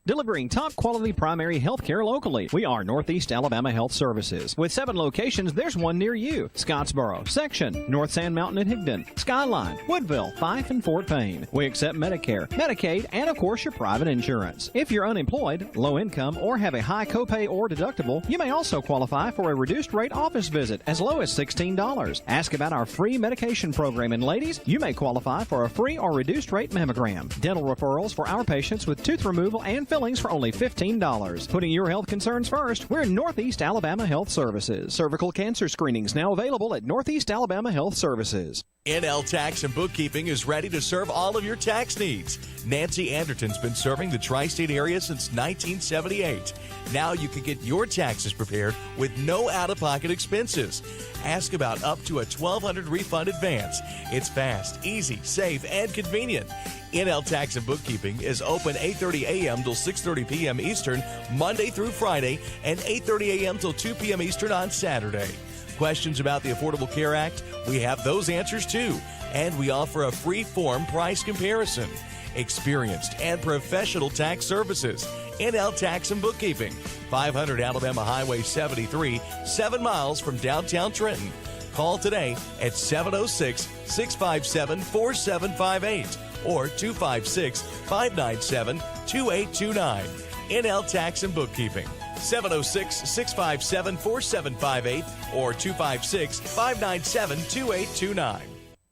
D: Delivering top-quality primary health care locally. We are Northeast Alabama Health Services. With 7 locations, there's one near you. Scottsboro, Section, North Sand Mountain and Higdon, Skyline, Woodville, Fife, and Fort Payne. We accept Medicare, Medicaid, and of course your private insurance. If you're unemployed, low income, or have a high copay or deductible, you may also qualify for a reduced rate office visit as low as $16. Ask about our free medication program, and ladies, you may qualify for a free or reduced rate mammogram. Dental referrals for our patients with tooth removal and fillings for only $15. Putting your health concerns first, we're Northeast Alabama Health Services. Cervical cancer screenings now available at Northeast Alabama Health Services.
I: NL Tax and Bookkeeping is ready to serve all of your tax needs. Nancy Anderton's been serving the tri-state area since 1978. Now you can get your taxes prepared with no out-of-pocket expenses. Ask about up to a $1,200 refund advance. It's fast, easy, safe, and convenient. NL Tax and Bookkeeping is open 8:30 a.m. till 6:30 p.m. Eastern, Monday through Friday, and 8:30 a.m. till 2 p.m. Eastern on Saturday. Questions about the Affordable Care Act? We have those answers too. And we offer a free form price comparison. Experienced and professional tax services. NL Tax and Bookkeeping, 500 Alabama Highway 73, 7 miles from downtown Trenton. Call today at 706-657-4758 or 256-597-2829. NL Tax and Bookkeeping, 706-657-4758 or 256-597-2829.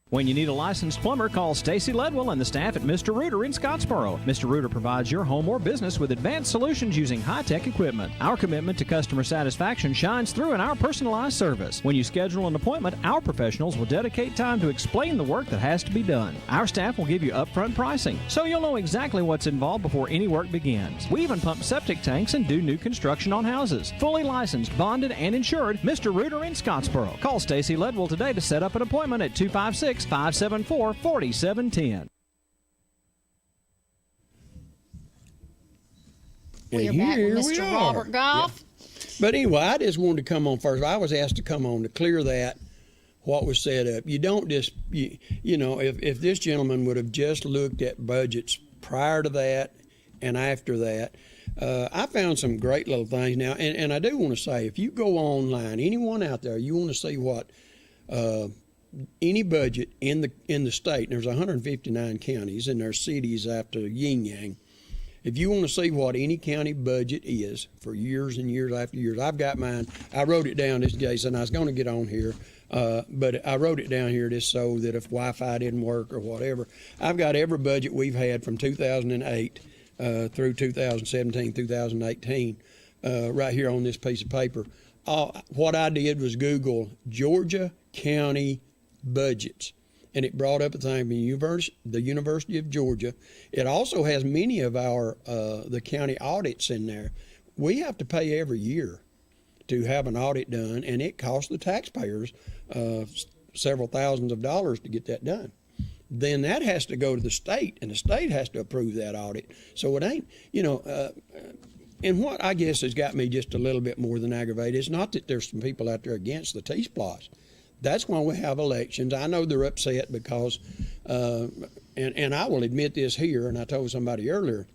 D: When you need a licensed plumber, call Stacy Ledwell and the staff at Mr. Rooter in Scottsboro. Mr. Rooter provides your home or business with advanced solutions using high-tech equipment. Our commitment to customer satisfaction shines through in our personalized service. When you schedule an appointment, our professionals will dedicate time to explain the work that has to be done. Our staff will give you upfront pricing, so you'll know exactly what's involved before any work begins. We even pump septic tanks and do new construction on houses. Fully licensed, bonded, and insured, Mr. Rooter in Scottsboro. Call Stacy Ledwell today to set up an appointment at 256-574-4710.
B: We're back with Mr. Robert Goff.
N: Yeah. But anyway, I just wanted to come on first. I was asked to come on to clear that, what was set up. You don't just, you know, if this gentleman would have just looked at budgets prior to that and after that, I found some great little things now. And I do want to say, if you go online, anyone out there, you want to see what any budget in the state, and there's 159 counties, and there's cities after Yin Yang. If you want to see what any county budget is for years and years after years, I've got mine. I wrote it down this day, and I was going to get on here But I wrote it down here just so that if Wi-Fi didn't work or whatever, I've got every budget we've had from 2008 through 2017, 2018, right here on this piece of paper. What I did was Google Georgia County budgets, and it brought up a thing from the University of Georgia. It also has many of our the county audits in there. We have to pay every year to have an audit done, and it costs the taxpayers several thousands of dollars to get that done. Then that has to go to the state, and the state has to approve that audit. So it ain't, and what I guess has got me just a little bit more than aggravated is not that there's some people out there against the T-Splosh. That's why we have elections. I know they're upset because, and I will admit this here, and I told somebody earlier,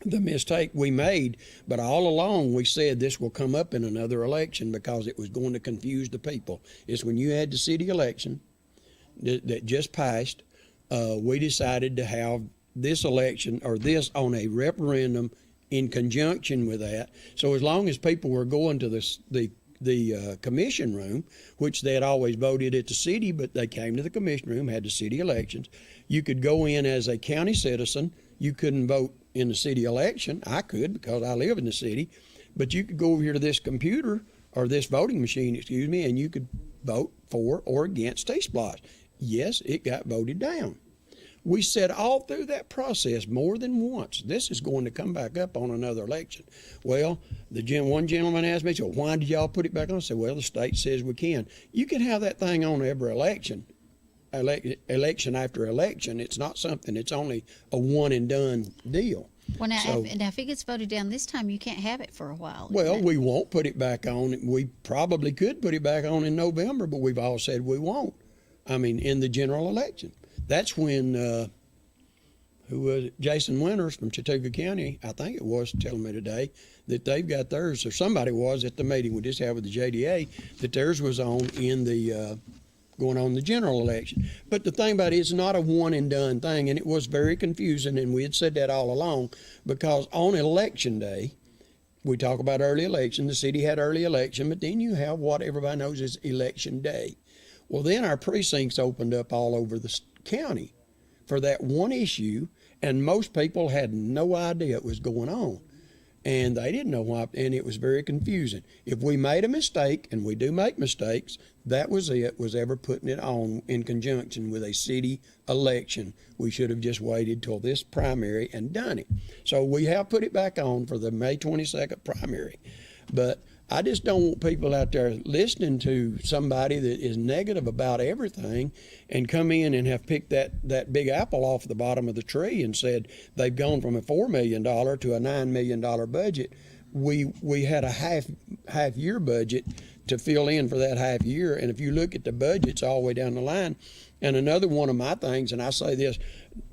N: the mistake we made, but all along we said this will come up in another election because it was going to confuse the people. It's when you had the city election that just passed, we decided to have this election or this on a referendum in conjunction with that. So as long as people were going to the commission room, which they had always voted at the city, but they came to the commission room, had the city elections, you could go in as a county citizen. You couldn't vote in the city election. I could because I live in the city, but you could go over here to this computer or this voting machine, and you could vote for or against T-Splosh. Yes, it got voted down. We said all through that process more than once, this is going to come back up on another election. Well, one gentleman asked me, so why did y'all put it back on? I said, well, the state says we can. You can have that thing on every election after election. It's not something, it's only a one and done deal.
B: Well, now, if it gets voted down this time, you can't have it for a while.
N: Well, we won't put it back on. We probably could put it back on in November, but we've all said we won't. I mean, in the general election. That's when, who was it? Jason Winters from Chattooga County, I think it was, telling me today that they've got theirs, or somebody was at the meeting we just had with the JDA, that theirs was on in the, going on the general election. But the thing about it, it's not a one and done thing, and it was very confusing, and we had said that all along, because on election day, we talk about early election, the city had early election, but then you have what everybody knows is election day. Well, then our precincts opened up all over the county for that one issue, and most people had no idea it was going on, and they didn't know why, and it was very confusing. If we made a mistake, and we do make mistakes, that was ever putting it on in conjunction with a city election. We should have just waited till this primary and done it. So we have put it back on for the May 22nd primary, but I just don't want people out there listening to somebody that is negative about everything and come in and have picked that big apple off the bottom of the tree and said they've gone from a $4 million to a $9 million budget. We had a half year budget to fill in for that half year, and if you look at the budgets all the way down the line, and another one of my things, and I say this,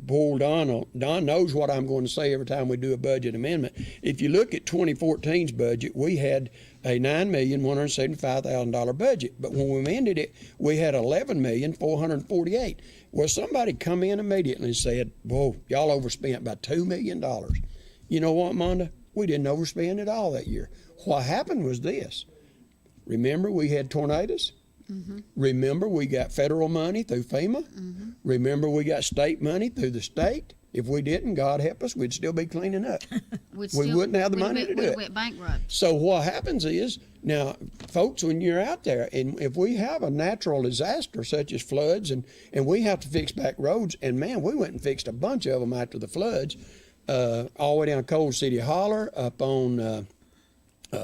N: poor Don knows what I'm going to say every time we do a budget amendment. If you look at 2014's budget, we had a $9,175,000 budget, but when we amended it, we had $11,448,000. Well, somebody come in immediately and said, whoa, y'all overspent by $2 million. You know what, Monda? We didn't overspend at all that year. What happened was this. Remember, we had tornadoes? Mm-hmm. Remember, we got federal money through FEMA. Mm-hmm. Remember, we got state money through the state. If we didn't, God help us, we'd still be cleaning up. We wouldn't have the money to do it.
B: Went bankrupt.
N: So what happens is, now, folks, when you're out there, and if we have a natural disaster such as floods, and we have to fix back roads, and man, we went and fixed a bunch of them after the floods, all the way down Coal City Holler, up on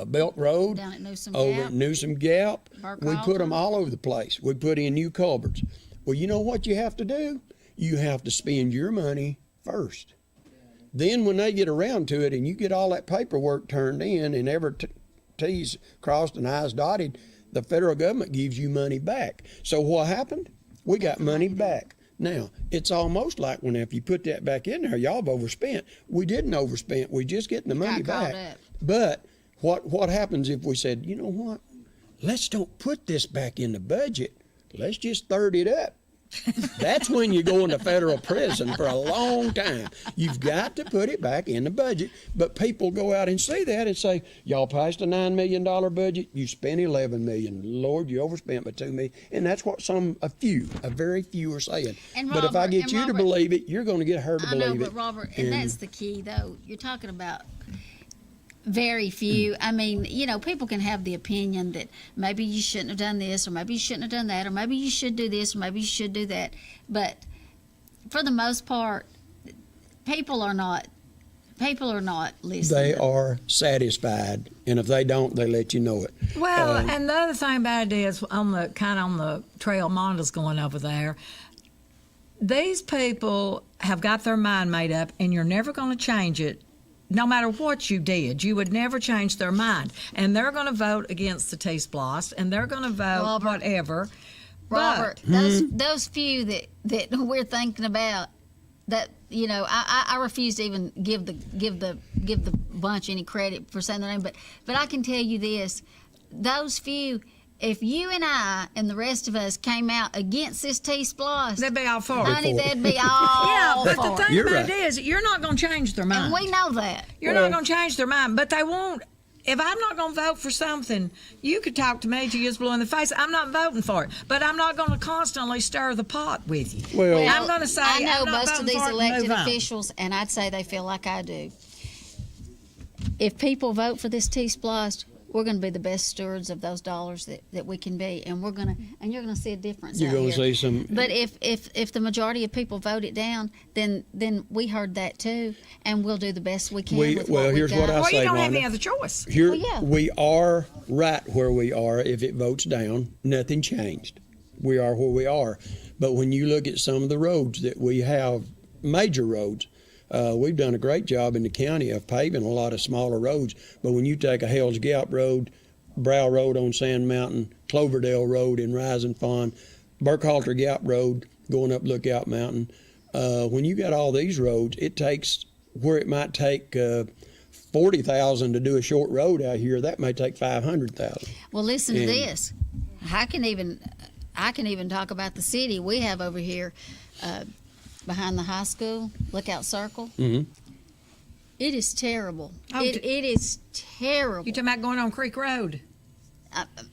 N: Belt Road,
B: down at Newsom
N: over
B: Gap.
N: at Newsom Gap.
B: Burke
N: We
B: Alton.
N: put them all over the place. We put in new culverts. Well, you know what you have to do? You have to spend your money first. Then when they get around to it and you get all that paperwork turned in and every T's crossed and I's dotted, the federal government gives you money back. So what happened? We got money back. Now, it's almost like when if you put that back in there, y'all have overspent. We didn't overspend. We just getting the money back. But what happens if we said, you know what? Let's don't put this back in the budget. Let's just third it up That's when you go into federal prison for a long time. You've got to put it back in the budget. But people go out and see that and say, y'all passed a $9 million budget, you spent $11 million. Lord, you overspent by $2 million. And that's what a very few are saying.
B: And
N: but if I
B: Robert-
N: get
B: and
N: you to
B: Robert-
N: believe it, you're going to get her to
B: I
N: believe
B: know,
N: it.
B: but Robert, and that's the key, though. You're talking about very few. I mean, people can have the opinion that maybe you shouldn't have done this, or maybe you shouldn't have done that, or maybe you should do this, or maybe you should do that. But for the most part, people are not listening.
N: They are satisfied, and if they don't, they let you know it.
C: Well, and the other thing about it is on the trail Monda's going over there. These people have got their mind made up, and you're never going to change it. No matter what you did, you would never change their mind. And they're going to vote against the T-Splost, and they're going to vote whatever.
B: Robert, those few that we're thinking about, that I refuse to even give the bunch any credit for saying their name, but I can tell you this: those few. If you and I and the rest of us came out against this T-Splost,
C: they'd be all for it.
B: Honey, they'd be all
C: but
B: for
C: the thing
N: You're
C: about
N: right.
C: it is, you're not going to change their mind.
B: And we know that.
C: You're not going to change their mind, but they won't. If I'm not going to vote for something, you could talk to me till you was blue in the face. I'm not voting for it, but I'm not going to constantly stir the pot with you.
N: Well,
C: I'm going to say
B: I know
C: I'm not
B: most of
C: voting
B: these
C: for it and
B: elected
C: move on.
B: officials, and I'd say they feel like I do. If people vote for this T-Splost, we're going to be the best stewards of those dollars that we can be, and you're going to see a difference.
N: You're
B: out
N: going to
B: here.
N: see some.
B: But if the majority of people vote it down, then we heard that too, and we'll do the best we can. with what we've
N: Here's
B: got.
N: what I
C: Well,
N: say,
C: you don't have
N: Wanda.
C: any other choice.
N: Here,
B: Well, yeah.
N: we are right where we are. If it votes down, nothing changed. We are where we are. But when you look at some of the roads that we have, major roads, we've done a great job in the county of paving a lot of smaller roads. But when you take a Hell's Gap Road, Brow Road on Sand Mountain, Cloverdale Road in Rising Fawn, Burkhalter Gap Road going up Lookout Mountain, when you got all these roads, it takes where it might take $40,000 to do a short road out here, that may take $500,000.
B: Well, listen to this. I can even talk about the city we have over here behind the high school, Lookout Circle.
N: Mm-hmm.
B: It is terrible.
C: Oh,
B: it is terrible.
C: You talking about going on Creek Road?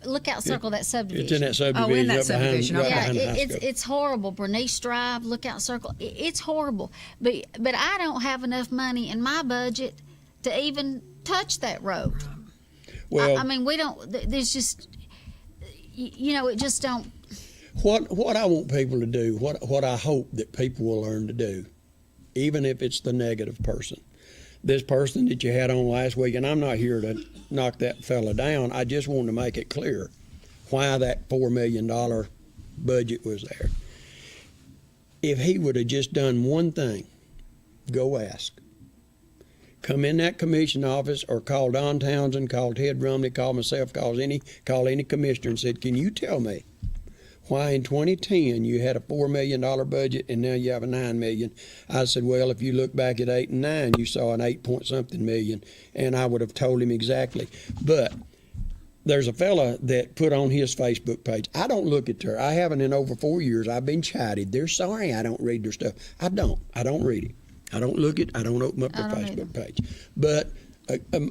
B: Lookout Circle, that subdivision.
N: It's in that subdivision.
C: in that
N: up behind-
C: subdivision,
N: right
C: okay.
B: Yeah,
N: behind the high school.
B: it's horrible. Bernice Drive, Lookout Circle, it's horrible. But I don't have enough money in my budget to even touch that road.
N: Well,
B: I mean, we don't. There's just, it just don't.
N: What I want people to do, what I hope that people will learn to do, even if it's the negative person. This person that you had on last week, and I'm not here to knock that fella down, I just want to make it clear why that $4 million budget was there. If he would have just done one thing, go ask. Come in that commission office or call Don Townsend, call Ted Rumley, call myself, call any commissioner and said, can you tell me why in 2010 you had a $4 million budget and now you have a $9 million? I said, well, if you look back at 8 and 9, you saw an 8-point-something million, and I would have told him exactly. But there's a fella that put on his Facebook page. I don't look at her. I haven't in over 4 years. I've been chided. They're sorry I don't read their stuff. I don't read it. I don't look at. I don't open up their Facebook page. But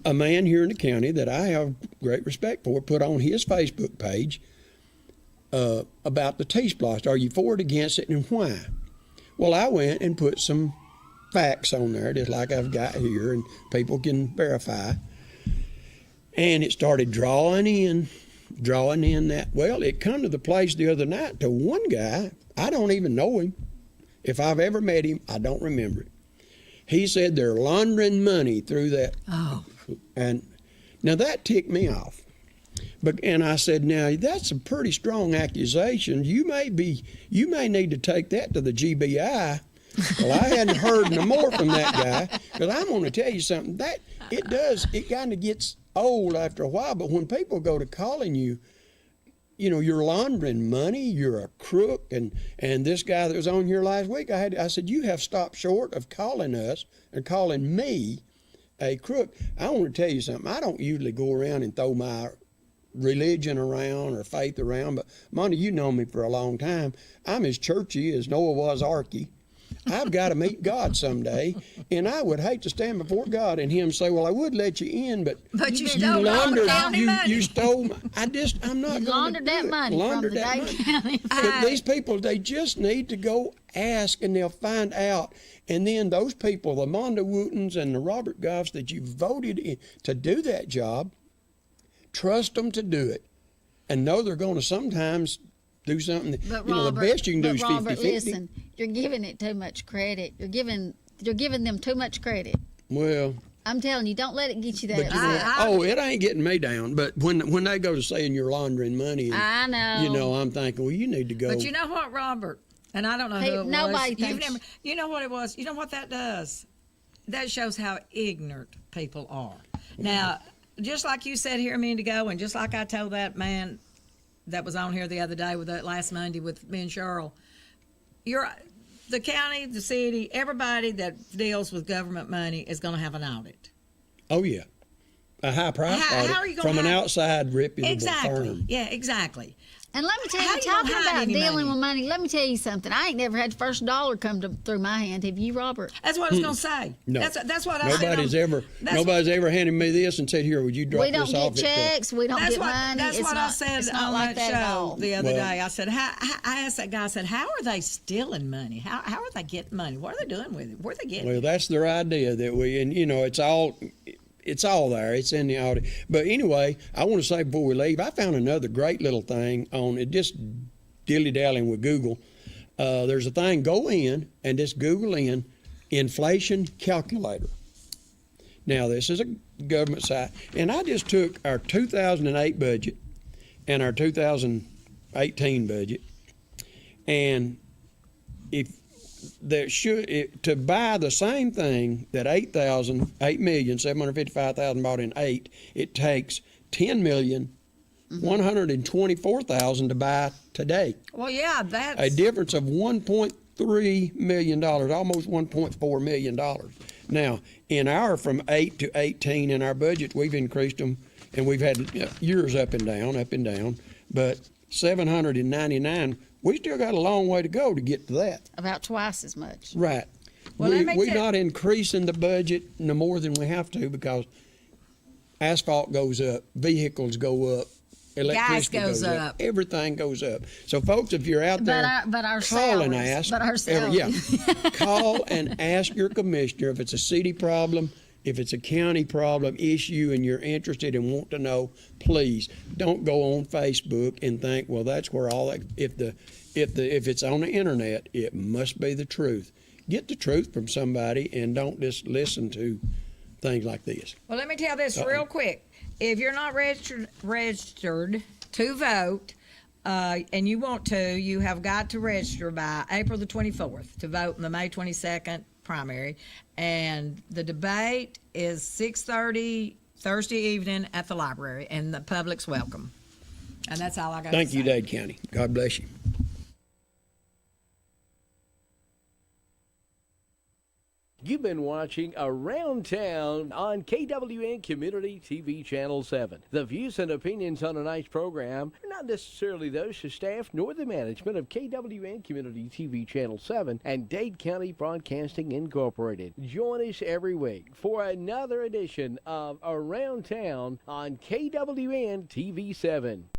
N: a man here in the county that I have great respect for put on his Facebook page about the T-Splost. Are you for it, against it, and why? Well, I went and put some facts on there, just like I've got here, and people can verify. And it started drawing in that. Well, it come to the place the other night to one guy. I don't even know him. If I've ever met him, I don't remember it. He said they're laundering money through that.
C: Oh.
N: And now that ticked me off. And I said, now that's a pretty strong accusation. You may need to take that to the GBI. Well, I hadn't heard no more from that guy, because I'm going to tell you something. That it kind of gets old after a while. But when people go to calling you, you're laundering money, you're a crook, and this guy that was on here last week, I said, you have stopped short of calling us and calling me a crook. I want to tell you something. I don't usually go around and throw my religion around or faith around, but Monty, you know me for a long time. I'm as churchy as Noah was Arky. I've got to meet God someday, and I would hate to stand before God and Him say, "Well, I would let you in, but
C: you stole
N: laundered,
C: county money.
N: you stole." I'm not.
B: You laundered that money from the Dade County.
N: But these people, they just need to go ask, and they'll find out. And then those people, the Monda Wootons and the Robert Goffs that you voted in to do that job, trust them to do it, and know they're going to sometimes do something.
B: But
N: the best you can do is 50-50.
B: Listen, you're giving it too much credit. You're giving them too much credit.
N: Well,
B: I'm telling you, don't let it get you there.
N: It ain't getting me down. But when they go to saying you're laundering money, and,
B: I know.
N: I'm thinking, well, you need to go.
C: But you know what, Robert? And I don't know who it
B: nobody
C: was.
B: thinks.
C: You know what it was? You know what that does? That shows how ignorant people are. Now, just like you said here a minute ago, and just like I told that man that was on here the other day with that last Monday with me and Cheryl, the county, the city, everybody that deals with government money is going to have an audit.
N: Oh, yeah. A high price audit
C: how are you
N: from an outside reputable firm.
C: Yeah, exactly.
B: And let me tell
C: How
B: you,
C: you gonna
B: talking
C: hide
B: about
C: any
B: dealing
C: money?
B: with money, let me tell you something. I ain't never had the first dollar come through my hand. Have you, Robert?
C: That's what I was going to say.
N: No.
C: That's what I said.
N: Nobody's ever handed me this and said, "Here, would you drop
B: We don't
N: this off?"
B: get checks. We don't get money.
C: That's
B: It's
C: what
B: not,
C: I said
B: it's not
C: on
B: like
C: that
B: at
C: show
B: all.
C: the other day. I said, I asked that guy, I said, how are they stealing money? How are they getting money? What are they doing with it? Where are they getting
N: Well,
C: it?
N: that's their idea that it's all there. It's in the audit. But anyway, I want to say before we leave, I found another great little thing on it. Just dilly-dallying with Google. There's a thing, go in and just Google in inflation calculator. Now, this is a government site, and I just took our 2008 budget and our 2018 budget, and to buy the same thing that 8,755,000 bought in 8, it takes $10,124,000 to buy today.
C: Well, yeah, that's
N: A difference of $1.3 million, almost $1.4 million. Now, in our from 8 to 18 in our budget, we've increased them, and we've had years up and down, but 799, we still got a long way to go to get to that.
B: About twice as much.
N: Right.
C: Well,
N: We're not increasing the budget no more than we have to because asphalt goes up, vehicles go up, electricity
C: goes up.
N: everything goes up. So, folks, if you're out there,
B: But our
N: call and
B: salaries.
N: ask.
B: But our salaries.
N: Call and ask your commissioner if it's a city problem, if it's a county problem issue, and you're interested and want to know. Please don't go on Facebook and think, well, that's where all that. If it's on the internet, it must be the truth. Get the truth from somebody and don't just listen to things like this.
C: Well, let me tell this real quick. If you're not registered to vote, and you want to, you have got to register by April the 24th to vote in the May 22nd primary. And the debate is 6:30 Thursday evening at the library, and the public's welcome. And that's all I got to say.
N: Thank you, Dade County. God bless you.
A: You've been watching Around Town on KWN Community TV Channel 7. The views and opinions on tonight's program are not necessarily those of staff nor the management of KWN Community TV Channel 7 and Dade County Broadcasting Incorporated. Join us every week for another edition of Around Town on KWN TV 7.